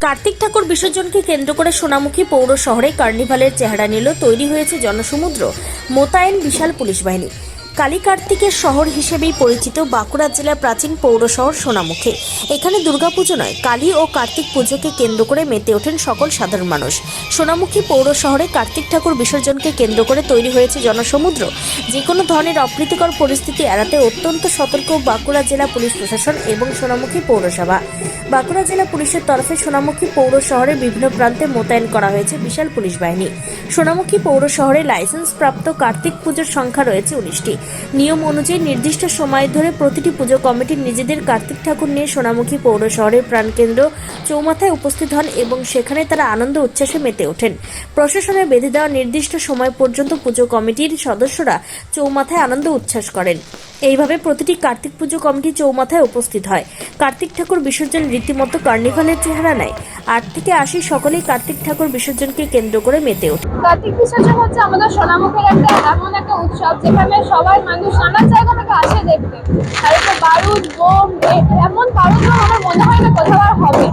কার্তিক ঠাকুর বিসর্জনকে কেন্দ্র করে সোনামুখী পৌর শহরে কার্নিভালের চেহারা নিল। তৈরি হয়েছে জনসমুদ্র, মোতায়েন বিশাল পুলিশ বাহিনী। কালী কার্তিকের শহর হিসেবেই পরিচিত বাঁকুড়া জেলার প্রাচীন পৌর শহর সোনামুখী। এখানে দুর্গাপুজো নয়, কালী ও কার্তিক পুজোকে কেন্দ্র করে মেতে ওঠেন সকল সাধারণ মানুষ। সোনামুখী পৌর শহরে কার্তিক ঠাকুর বিসর্জনকে কেন্দ্র করে তৈরি হয়েছে জনসমুদ্র। যে কোনো ধরনের অপ্রীতিকর পরিস্থিতি এড়াতে অত্যন্ত সতর্ক বাঁকুড়া জেলা পুলিশ প্রশাসন এবং সোনামুখী পৌরসভা। বাঁকুড়া জেলা পুলিশের তরফে সোনামুখী পৌর শহরে বিভিন্ন প্রান্তে মোতায়েন করা হয়েছে বিশাল পুলিশ বাহিনী। সোনামুখী পৌর শহরে লাইসেন্স প্রাপ্ত কার্তিক পুজোর সংখ্যা রয়েছে 19টি। নিয়ম অনুযায়ী নির্দিষ্ট সময় ধরে প্রতিটি পুজো কমিটি নিজেদের কার্তিক ঠাকুর নিয়ে সোনামুখী পৌর শহরের প্রাণকেন্দ্র চৌমাথায় উপস্থিত হন এবং সেখানে তারা আনন্দ উচ্ছ্বাসে মেতে ওঠেন। প্রশাসনের বেঁধে দেওয়া নির্দিষ্ট সময় পর্যন্ত পুজো কমিটির সদস্যরা চৌমাথায় আনন্দ উচ্ছ্বাস করেন। এইভাবে প্রতিটি কার্তিক পুজো কমিটি চৌমাথায় উপস্থিত হয়। কার্তিক ঠাকুর বিসর্জন রীতিমতো কার্নিভালের চেহারা নেয়। 8 থেকে 80 সকলেই কার্তিক ঠাকুর বিসর্জনকে কেন্দ্র করে মেতে ওঠে। কার্তিক বিসর্জন হচ্ছে আমাদের সোনামুখীর এমন একটা উৎসব যেখানে সবাই মানুষ নানান জায়গা থেকে আসে দেখতে। তারপরে বারুদ বোম এমন বারুদ বোম আমার মনে হয় না কোথাও আর হবে।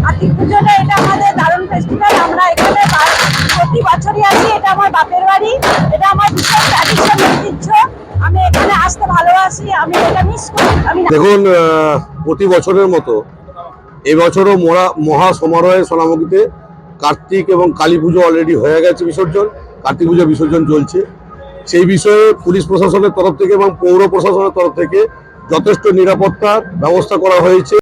কার্তিক পুজোটা এটা আমাদের দারুণ ফেস্টিভ্যাল। আমরা এখানে প্রতি বছরই আসি। এটা আমার বাপের বাড়ি, এটা আমার বিশেষ ট্র্যাডিশন ঐতিহ্য। আমি এখানে আসতে ভালোবাসি, আমি এটা মিস করি। দেখুন, প্রতি বছরের মতো এবছরও মহা সমারোহে সোনামুখীতে কার্তিক এবং কালী পুজো অলরেডি হয়ে গেছে বিসর্জন। কার্তিক পুজো বিসর্জন চলছে। সেই বিষয়ে পুলিশ প্রশাসনের তরফ থেকে এবং পৌর প্রশাসনের তরফ থেকে যথেষ্ট নিরাপত্তার ব্যবস্থা করা হয়েছে।